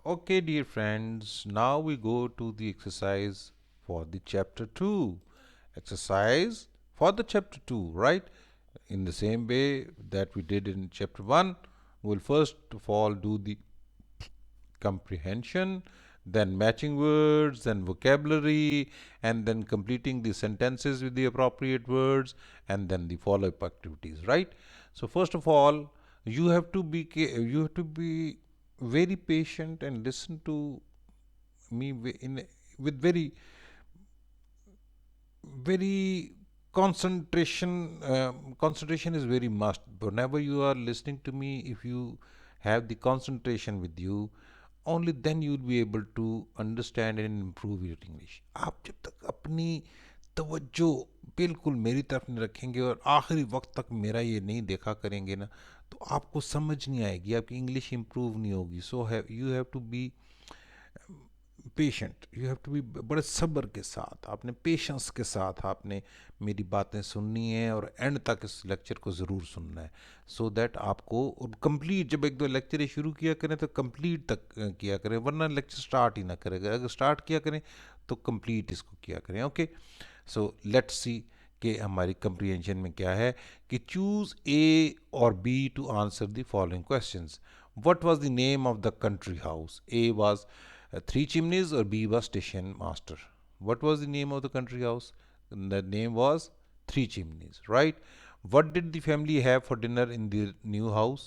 Okay, dear friends, now we go to the exercise for the chapter 2. Exercise for the chapter 2, right? In the same way that we did in chapter 1, we'll first of all do the comprehension, then matching words, then vocabulary, and then completing the sentences with the appropriate words, and then the follow up activities, right? So, first of all, you have to be very patient and listen to me with very concentration is very must. Whenever you are listening to me, if you have the concentration with you, only then you will be able to understand and improve your English. आप जब तक अपनी तवज्जो बिल्कुल मेरी तरफ नहीं रखेंगे और आखिरी वक्त तक मेरा ये नहीं देखा करेंगे ना, तो आपको समझ नहीं आएगी, आपकी इंग्लिश इंप्रूव नहीं होगी. So you have to be patient, you have to be, बड़े सब्र के साथ आपने, पेशेंस के साथ आपने मेरी बातें सुननी है और एंड तक इस लेक्चर को ज़रूर सुनना है. सो दैट आपको कंप्लीट, जब एक दो लेक्चर शुरू किया करें तो कंप्लीट तक किया करें, वरना लेक्चर स्टार्ट ही ना करेगा. अगर स्टार्ट किया करें तो कंप्लीट इसको किया करें. ओके, सो लेट्स सी कि हमारी कंप्रीहेंशन में क्या है कि चूज ए और B to answer the following questions. What was the name of the country house? A was Three Chimneys or B was Station Master? What was the name of the country house? The name was Three Chimneys, right? What did the family have for dinner in the new house?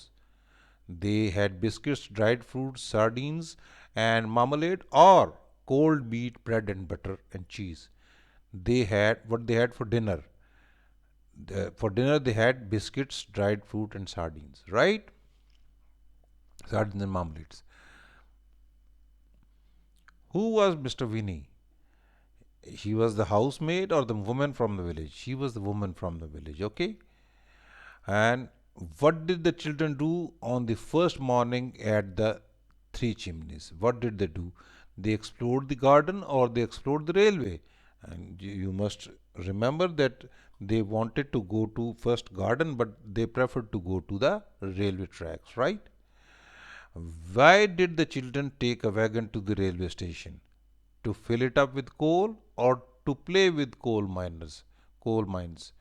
They had biscuits, dried fruits, sardines, and marmalade, or cold meat, bread, and butter and cheese. They had what they had for dinner. For dinner, they had biscuits, dried fruit, and sardines, right? Sardines and marmalades. Who was Mr. Winnie? She was the housemaid or the woman from the village? She was the woman from the village, okay? And what did the children do on the first morning at the Three Chimneys? What did they do? They explored the garden or they explored the railway. And you must remember that they wanted to go to first garden, but they preferred to go to the railway tracks, right? Why did the children take a wagon to the railway station? To fill it up with coal or to play with coal mines, coal miners?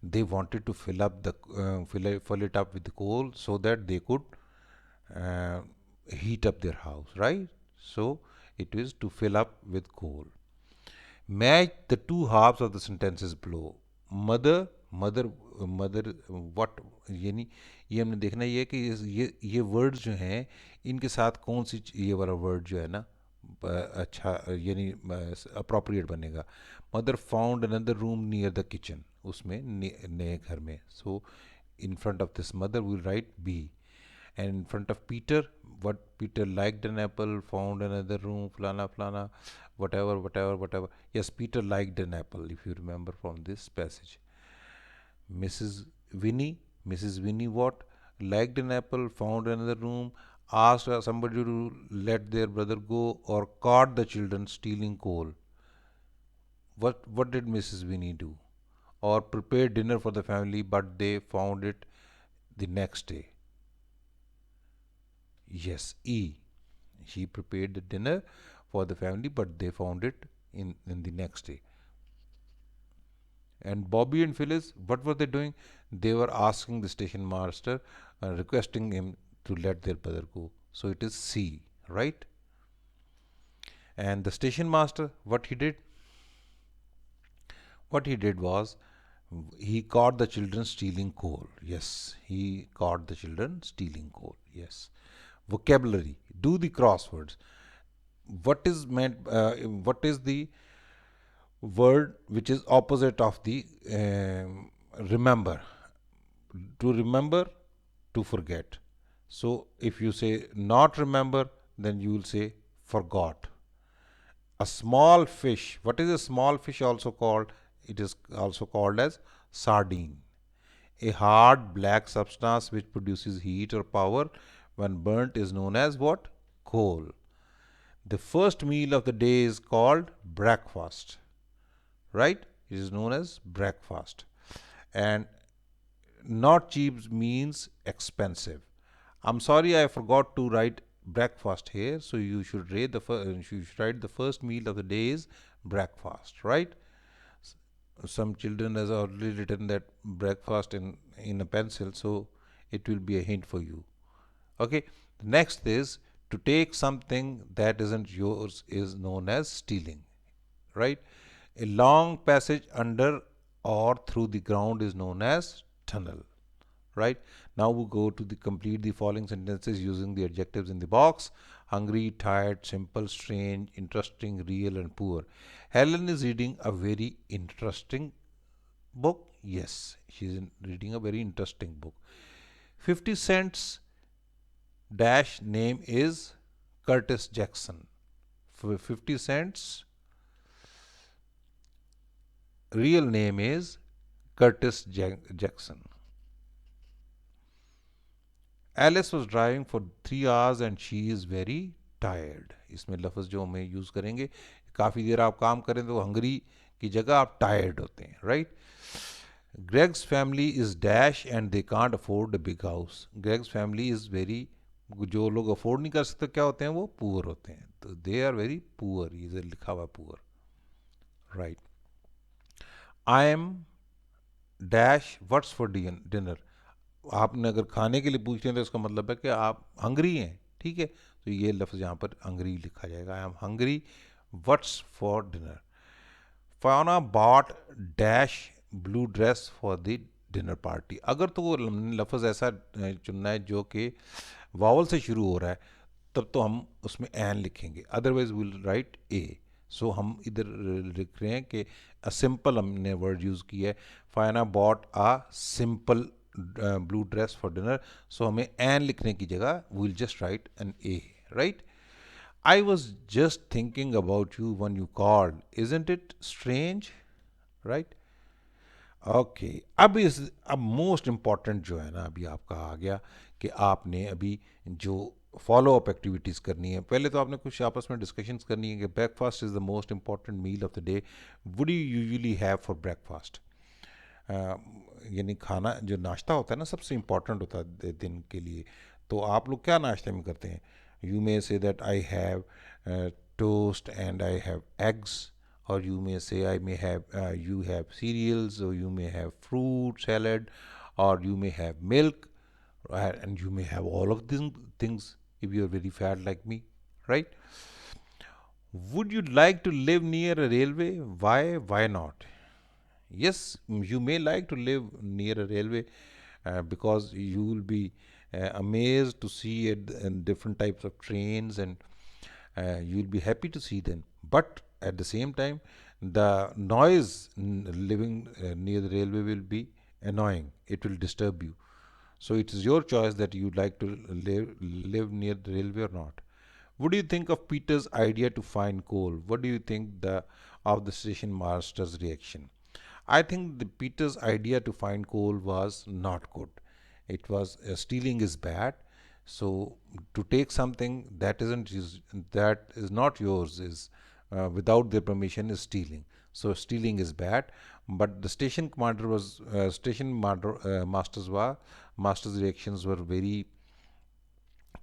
They wanted to fill it up with coal so that they could uh, heat up their house, right? So it is to fill up with coal. Match the two halves of the sentences below. Mother, mother, mother. What? यानी ये हमने देखना ये है कि ये words जो हैं इनके साथ कौन सी ये वाला वर्ड जो है ना अच्छा यानी अप्रोप्रिएट बनेगा. Mother found another room near the kitchen, उसमें नए घर में. So in front of this mother will write B. And in front of Peter, what Peter liked an apple, found another room, flana flana, whatever. Yes, Peter liked an apple, if you remember from this passage. Mrs. Winnie, Mrs. Winnie what? Liked an apple, found another room, asked somebody to let their brother go, or caught the children stealing coal. What did Mrs. Winnie do? Or prepared dinner for the family, but they found it the next day. Yes, E. She prepared the dinner for the family, but they found it in the next day. And Bobby and Phyllis, what were they doing? They were asking the station master, requesting him to let their brother go. So it is C, right? And the station master, what he did? What he did was he caught the children stealing coal. Yes, he caught the children stealing coal. Yes. Vocabulary. Do the crosswords. What is meant? What is the word which is opposite of the remember? To remember, to forget. So if you say not remember, then you will say forgot. A small fish. What is a small fish also called? It is also called as sardine. A hard black substance which produces heat or power when burnt is known as what? Coal. The first meal of the day is called breakfast, right? It is known as breakfast. And not cheap means expensive. I'm sorry I forgot to write breakfast here, so you should you should write the first meal of the day is breakfast, right? Some children has already written that breakfast in a pencil, so it will be a hint for you. Okay. Next is to take something that isn't yours is known as stealing, right? A long passage under or through the ground is known as tunnel, right? Now we go to the complete the following sentences using the adjectives in the box: hungry, tired, simple, strange, interesting, real, and poor. Helen is reading a very interesting book. Yes, she's reading a very interesting book. 50 Cent's dash name is Curtis Jackson. For 50 Cent's real name is Curtis Jackson. Alice was driving for 3 hours and she is very tired. इसमें लफ्ज़ जो हमें use करेंगे, काफ़ी देर आप काम करें तो हंगरी की जगह आप टायर्ड होते हैं, right? Greg's family is dash and they can't afford a big house. Greg's family is very, जो लोग अफोर्ड नहीं कर सकते क्या होते हैं, वो पुअर होते हैं, तो दे आर वेरी पुअर, ये लिखा हुआ poor, right? I am dash what's for dinner. आपने अगर खाने के लिए पूछ रहे हैं तो इसका मतलब है कि आप हंगरी हैं, ठीक है? तो ये लफ्ज़ यहाँ पर हंगरी लिखा जाएगा. I am hungry what's for dinner. Fiona bought dash blue dress for the dinner party. अगर तो वो लफ्ज़ ऐसा चुनना है जो कि वावल से शुरू हो रहा है, तब तो हम उसमें एन लिखेंगे, अदरवाइज विल राइट ए. सो हम इधर लिख रहे हैं कि अ सिंपल हमने वर्ड यूज़ किया है. Fiona bought a simple blue dress for dinner, so हमें एन लिखने की जगह will just write an a, right? I was just thinking about you when you called. Isn't it strange? Right? Okay. अब most important जो है ना, अभी आपका आ गया कि आपने अभी जो फॉलो अप एक्टिविटीज़ करनी है. पहले तो आपने कुछ आपस में डिस्कशंस करनी है कि breakfast is the most important meal of the day. Would you usually have for breakfast? यानी खाना जो नाश्ता होता है ना, सबसे इम्पॉर्टेंट होता है दिन के लिए. तो आप लोग क्या नाश्ते में करते हैं? You may say that I have toast and I have eggs, or you may say I may have you have cereals, or you may have fruit salad, or you may have milk, and you may have all of these things if you are very fat like me, right? Would you like to live near a railway? Why not? Yes, you may like to live near a railway because you will be amazed to see it and different types of trains, and you'll be happy to see them. But at the same time, the noise living near the railway will be annoying. It will disturb you. So it is your choice that you like to live near the railway or not. What do you think of Peter's idea to find coal? What do you think of the station master's reaction? I think the Peter's idea to find coal was not good. It was stealing is bad. So to take something that is not yours is without their permission is stealing. So stealing is bad. But the station commander was master's reactions were very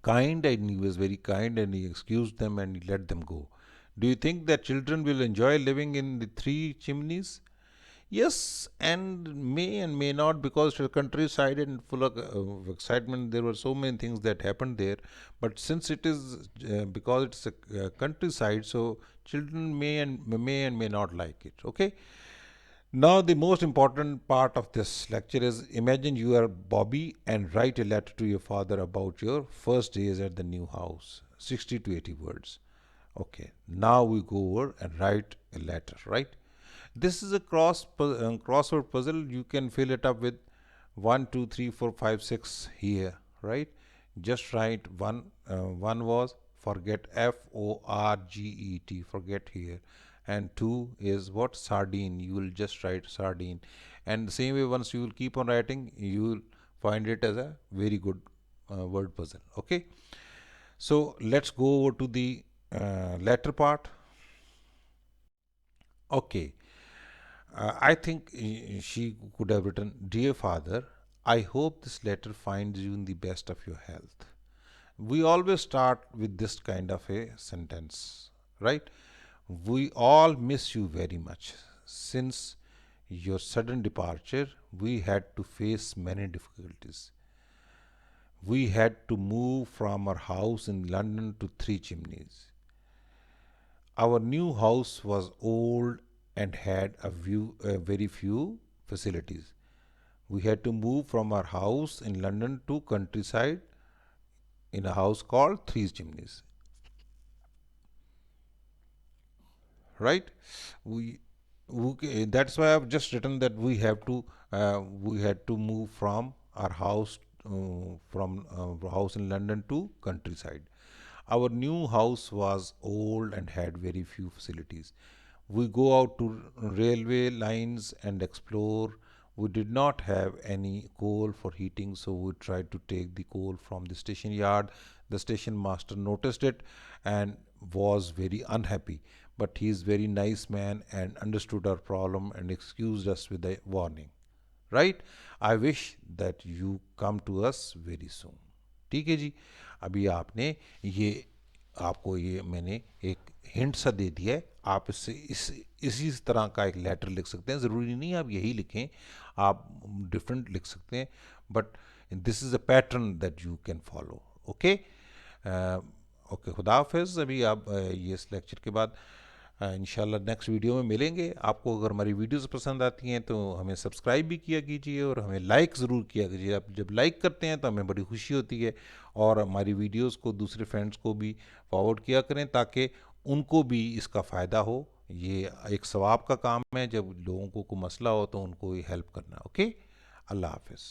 kind, and he was very kind and he excused them and he let them go. Do you think that children will enjoy living in the three chimneys? Yes, and may not, because it's a countryside and full of excitement. There were so many things that happened there. But since it is because it's a countryside, so children may not like it. Okay. Now the most important part of this lecture is: imagine you are Bobby and write a letter to your father about your first days at the new house. 60 to 80 words. Okay. Now we go over and write a letter. Right. This is a crossword puzzle. You can fill it up with 1, 2, 3, 4, 5, 6 here, right? Just write one. One was forget, FORGET, forget here, and two is what? Sardine. You will just write sardine, and the same way once you will keep on writing, you will find it as a very good word puzzle. Okay, so let's go over to the letter part. Okay. I think she could have written, Dear Father, I hope this letter finds you in the best of your health. We always start with this kind of a sentence, right? We all miss you very much. Since your sudden departure, we had to face many difficulties. We had to move from our house in London to Three Chimneys. Our new house was old and had very few facilities. We had to move from our house in London to countryside in a house called Three Chimneys. Right? We, that's why I've just written that we had to move from our house from house in London to countryside. Our new house was old and had very few facilities. We go out to railway lines and explore. We did not have any coal for heating, so we tried to take the coal from the station yard. The station master noticed it and was very unhappy. But he is very nice man and understood our problem and excused us with a warning. Right? I wish that you come to us very soon. ठीक है जी. अभी आपने ये आपको ये मैंने एक hint सा दे दिया है. आप इससे इसी तरह का एक लेटर लिख सकते हैं. ज़रूरी नहीं आप यही लिखें, आप डिफरेंट लिख सकते हैं, but this is a pattern that you can follow. Okay. Okay, खुदा हाफिज़. अभी आप ये इस लेक्चर के बाद इंशाल्लाह नेक्स्ट वीडियो में मिलेंगे. आपको अगर हमारी वीडियोस पसंद आती हैं तो हमें सब्सक्राइब भी किया कीजिए और हमें लाइक ज़रूर किया कीजिए. आप जब लाइक करते हैं तो हमें बड़ी खुशी होती है. और हमारी वीडियोस को दूसरे फ्रेंड्स को भी फॉरवर्ड किया करें ताकि उनको भी इसका फ़ायदा हो. ये एक सवाब का काम है, जब लोगों को कोई मसला हो तो उनको ये हेल्प करना. ओके. अल्लाह हाफिज़.